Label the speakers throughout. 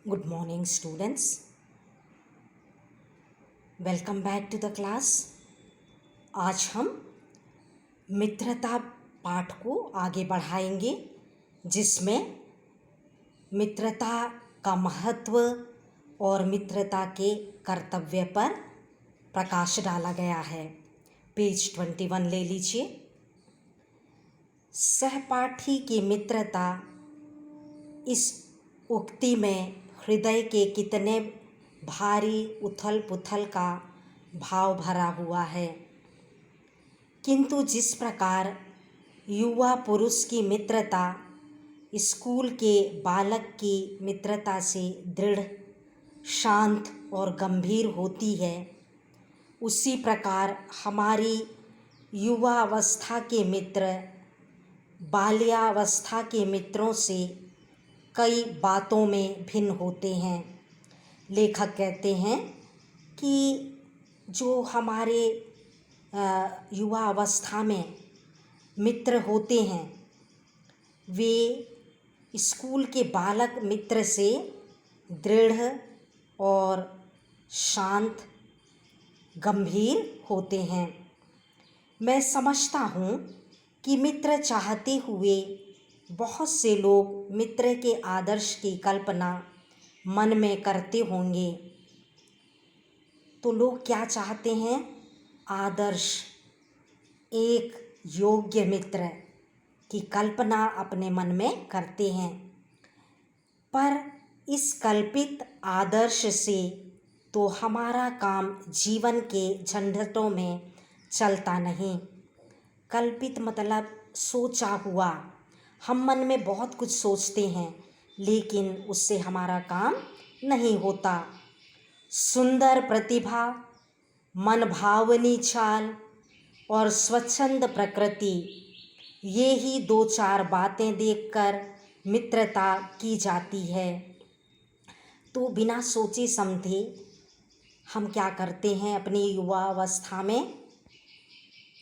Speaker 1: Good morning, students. Welcome back to the class. आज हम मित्रता पाठ को आगे बढ़ाएंगे, जिसमें मित्रता का महत्व और मित्रता के कर्तव्य पर प्रकाश डाला गया है। पेज 21 ले लीजिए। सहपाठी की मित्रता, इस उक्ति में हृदय के कितने भारी उथल पुथल का भाव भरा हुआ है। किंतु जिस प्रकार युवा पुरुष की मित्रता स्कूल के बालक की मित्रता से दृढ़, शांत और गंभीर होती है, उसी प्रकार हमारी युवावस्था के मित्र बाल्यावस्था के मित्रों से कई बातों में भिन्न होते हैं। लेखक कहते हैं कि जो हमारे युवा अवस्था में मित्र होते हैं, वे स्कूल के बालक मित्र से दृढ़ और शांत, गंभीर होते हैं। मैं समझता हूँ कि मित्र चाहते हुए बहुत से लोग मित्र के आदर्श की कल्पना मन में करते होंगे। तो लोग क्या चाहते हैं? आदर्श, एक योग्य मित्र की कल्पना अपने मन में करते हैं। पर इस कल्पित आदर्श से तो हमारा काम जीवन के झंझटों में चलता नहीं। कल्पित मतलब सोचा हुआ। हम मन में बहुत कुछ सोचते हैं, लेकिन उससे हमारा काम नहीं होता। सुंदर प्रतिभा, मनभावनी चाल और स्वच्छंद प्रकृति, ये ही दो चार बातें देखकर मित्रता की जाती है। तो बिना सोचे समझे हम क्या करते हैं? अपनी युवावस्था में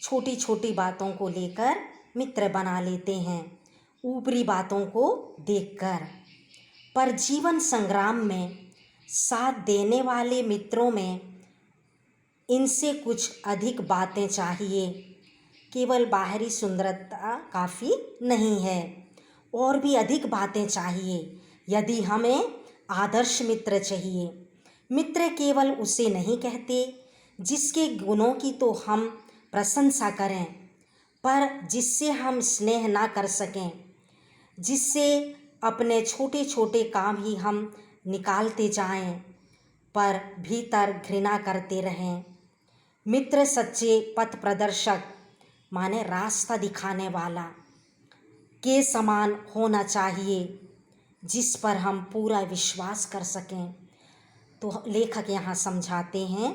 Speaker 1: छोटी छोटी बातों को लेकर मित्र बना लेते हैं, ऊपरी बातों को देखकर। पर जीवन संग्राम में साथ देने वाले मित्रों में इनसे कुछ अधिक बातें चाहिए। केवल बाहरी सुंदरता काफ़ी नहीं है, और भी अधिक बातें चाहिए यदि हमें आदर्श मित्र चाहिए। मित्र केवल उसे नहीं कहते जिसके गुणों की तो हम प्रशंसा करें, पर जिससे हम स्नेह ना कर सकें, जिससे अपने छोटे छोटे काम ही हम निकालते जाएं, पर भीतर घृणा करते रहें। मित्र सच्चे पथ प्रदर्शक, माने रास्ता दिखाने वाला के समान होना चाहिए, जिस पर हम पूरा विश्वास कर सकें। तो लेखक यहाँ समझाते हैं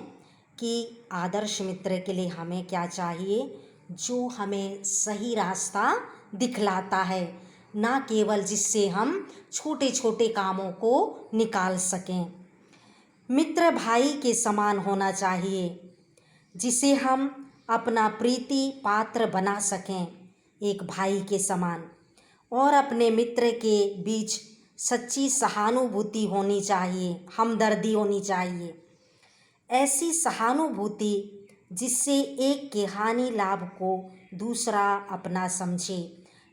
Speaker 1: कि आदर्श मित्र के लिए हमें क्या चाहिए? जो हमें सही रास्ता दिखलाता है, ना केवल जिससे हम छोटे छोटे कामों को निकाल सकें। मित्र भाई के समान होना चाहिए, जिसे हम अपना प्रीति पात्र बना सकें, एक भाई के समान। और अपने मित्र के बीच सच्ची सहानुभूति होनी चाहिए, हमदर्दी होनी चाहिए। ऐसी सहानुभूति जिससे एक के हानि लाभ को दूसरा अपना समझे।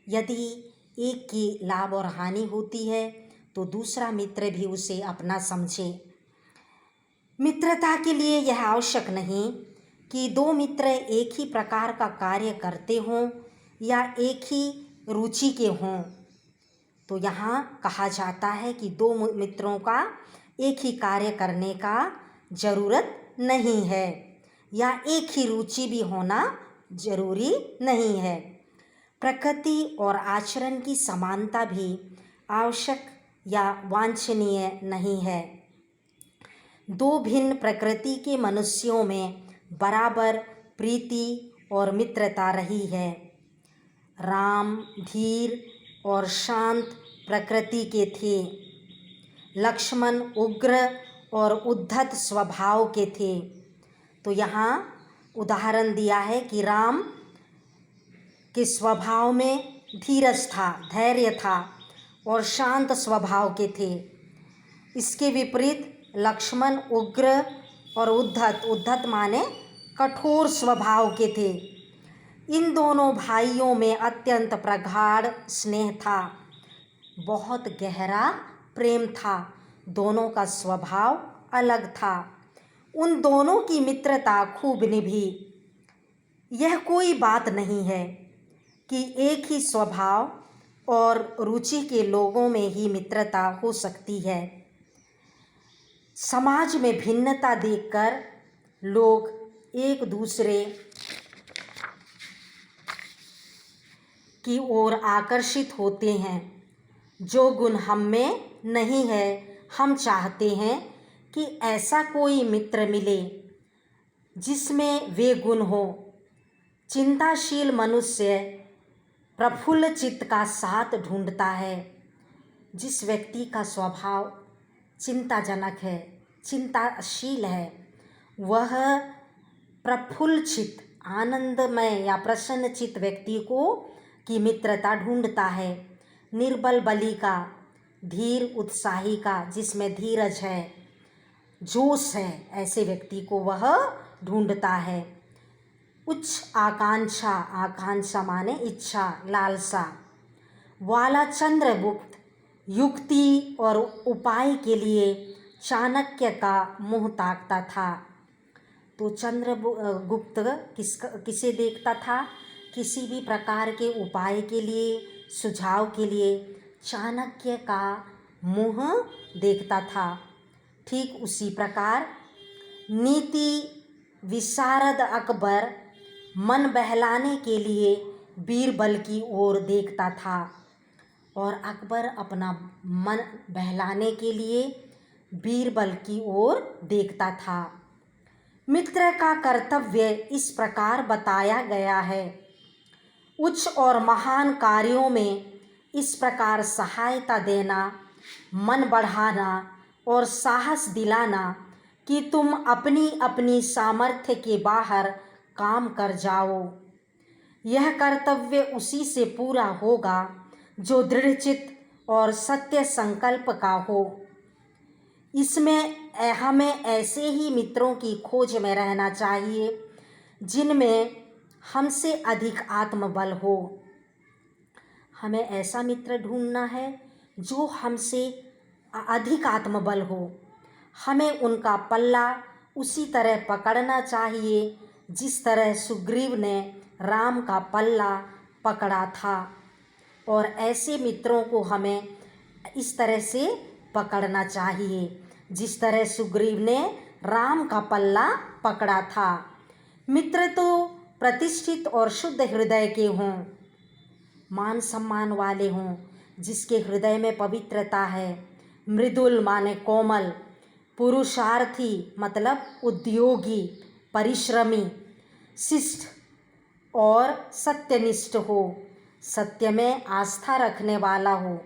Speaker 1: यदि एक की लाभ और हानि होती है तो दूसरा मित्र भी उसे अपना समझे। मित्रता के लिए यह आवश्यक नहीं कि दो मित्र एक ही प्रकार का कार्य करते हों या एक ही रुचि के हों। तो यहाँ कहा जाता है कि दो मित्रों का एक ही कार्य करने का ज़रूरत नहीं है, या एक ही रुचि भी होना जरूरी नहीं है। प्रकृति और आचरण की समानता भी आवश्यक या वांछनीय नहीं है। दो भिन्न प्रकृति के मनुष्यों में बराबर प्रीति और मित्रता रही है। राम धीर और शांत प्रकृति के थे, लक्ष्मण उग्र और उद्धत स्वभाव के थे। तो यहाँ उदाहरण दिया है कि राम के स्वभाव में धीरज था, धैर्य था और शांत स्वभाव के थे। इसके विपरीत लक्ष्मण उग्र और उद्धत माने कठोर स्वभाव के थे। इन दोनों भाइयों में अत्यंत प्रगाढ़ स्नेह था, बहुत गहरा प्रेम था। दोनों का स्वभाव अलग था। उन दोनों की मित्रता खूब निभी। यह कोई बात नहीं है कि एक ही स्वभाव और रुचि के लोगों में ही मित्रता हो सकती है। समाज में भिन्नता देखकर लोग एक दूसरे की ओर आकर्षित होते हैं। जो गुण हम में नहीं है, हम चाहते हैं कि ऐसा कोई मित्र मिले जिसमें वे गुण हो। चिंताशील मनुष्य प्रफुल्ल चित्त का साथ ढूंढता है। जिस व्यक्ति का स्वभाव चिंताजनक है, चिंताशील है, वह प्रफुल्ल चित्त, आनंदमय या प्रसन्नचित्त व्यक्ति को की मित्रता ढूंढता है। निर्बल बली का, धीर उत्साही का, जिसमें धीरज है, जोश है, ऐसे व्यक्ति को वह ढूंढता है। उच्च आकांक्षा, आकांक्षा माने इच्छा, लालसा वाला चंद्रगुप्त युक्ति और उपाय के लिए चाणक्य का मुंह ताकता था। तो चंद्रगुप्त किसे देखता था? किसी भी प्रकार के उपाय के लिए, सुझाव के लिए चाणक्य का मुंह देखता था। ठीक उसी प्रकार नीति विशारद अकबर मन बहलाने के लिए बीरबल की ओर देखता था, और अकबर अपना मन बहलाने के लिए बीरबल की ओर देखता था। मित्र का कर्तव्य इस प्रकार बताया गया है। उच्च और महान कार्यों में इस प्रकार सहायता देना, मन बढ़ाना और साहस दिलाना कि तुम अपनी अपनी सामर्थ्य के बाहर काम कर जाओ। यह कर्तव्य उसी से पूरा होगा जो दृढ़चित्त और सत्य संकल्प का हो। इसमें हमें ऐसे ही मित्रों की खोज में रहना चाहिए जिनमें हमसे अधिक आत्मबल हो। हमें ऐसा मित्र ढूंढना है जो हमसे अधिक आत्मबल हो। हमें उनका पल्ला उसी तरह पकड़ना चाहिए जिस तरह सुग्रीव ने राम का पल्ला पकड़ा था, और ऐसे मित्रों को हमें इस तरह से पकड़ना चाहिए जिस तरह सुग्रीव ने राम का पल्ला पकड़ा था। मित्र तो प्रतिष्ठित और शुद्ध हृदय के हों, मान सम्मान वाले हों, जिसके हृदय में पवित्रता है। मृदुल माने कोमल, पुरुषार्थी मतलब उद्योगी, परिश्रमी, शिष्ट और सत्यनिष्ठ हो, सत्य में आस्था रखने वाला हो,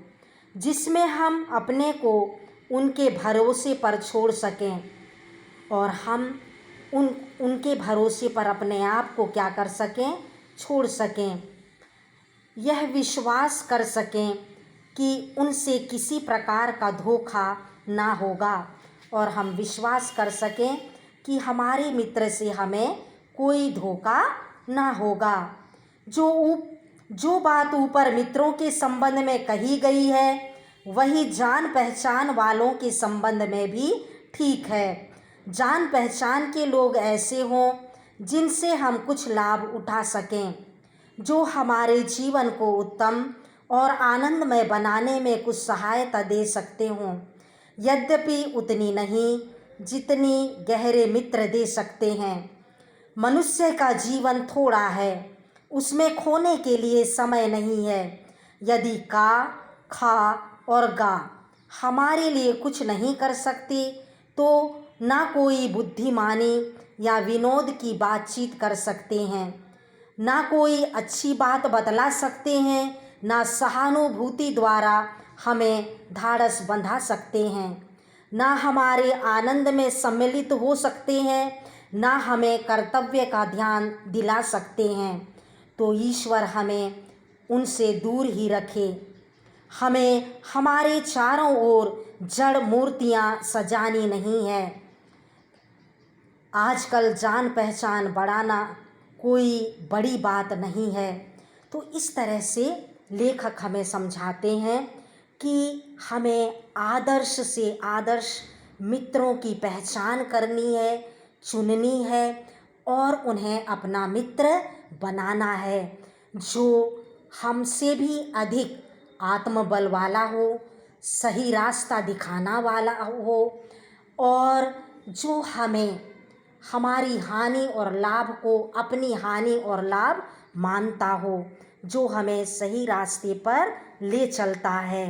Speaker 1: जिसमें हम अपने को उनके भरोसे पर छोड़ सकें और हम उनके भरोसे पर अपने आप को क्या कर सकें, छोड़ सकें। यह विश्वास कर सकें कि उनसे किसी प्रकार का धोखा ना होगा, और हम विश्वास कर सकें कि हमारे मित्र से हमें कोई धोखा ना होगा। जो बात ऊपर मित्रों के संबंध में कही गई है, वही जान पहचान वालों के संबंध में भी ठीक है। जान पहचान के लोग ऐसे हों जिनसे हम कुछ लाभ उठा सकें, जो हमारे जीवन को उत्तम और आनंदमय बनाने में कुछ सहायता दे सकते हों, यद्यपि उतनी नहीं जितनी गहरे मित्र दे सकते हैं। मनुष्य का जीवन थोड़ा है, उसमें खोने के लिए समय नहीं है। यदि का, खा और गा हमारे लिए कुछ नहीं कर सकते, तो ना कोई बुद्धिमानी या विनोद की बातचीत कर सकते हैं, ना कोई अच्छी बात बतला सकते हैं, ना सहानुभूति द्वारा हमें ढाढ़स बंधा सकते हैं, ना हमारे आनंद में सम्मिलित हो सकते हैं, ना हमें कर्तव्य का ध्यान दिला सकते हैं। तो ईश्वर हमें उनसे दूर ही रखे। हमें हमारे चारों ओर जड़ मूर्तियाँ सजानी नहीं है। आजकल जान पहचान बढ़ाना कोई बड़ी बात नहीं है। तो इस तरह से लेखक हमें समझाते हैं कि हमें आदर्श से आदर्श मित्रों की पहचान करनी है, चुननी है और उन्हें अपना मित्र बनाना है, जो हमसे भी अधिक आत्मबल वाला हो, सही रास्ता दिखाना वाला हो और जो हमें हमारी हानि और लाभ को अपनी हानि और लाभ मानता हो, जो हमें सही रास्ते पर ले चलता है।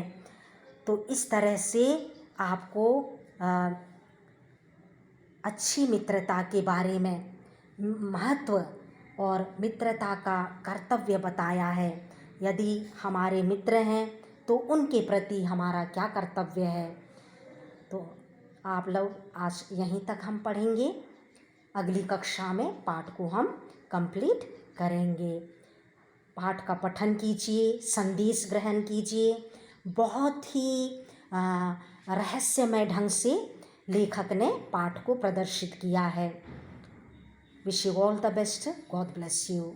Speaker 1: तो इस तरह से आपको अच्छी मित्रता के बारे में महत्व और मित्रता का कर्तव्य बताया है। यदि हमारे मित्र हैं तो उनके प्रति हमारा क्या कर्तव्य है। तो आप लोग आज यहीं तक हम पढ़ेंगे। अगली कक्षा में पाठ को हम कंप्लीट करेंगे। पाठ का पठन कीजिए, संदेश ग्रहण कीजिए। बहुत ही रहस्यमय ढंग से लेखक ने पाठ को प्रदर्शित किया है। Wish you all the best. God bless you.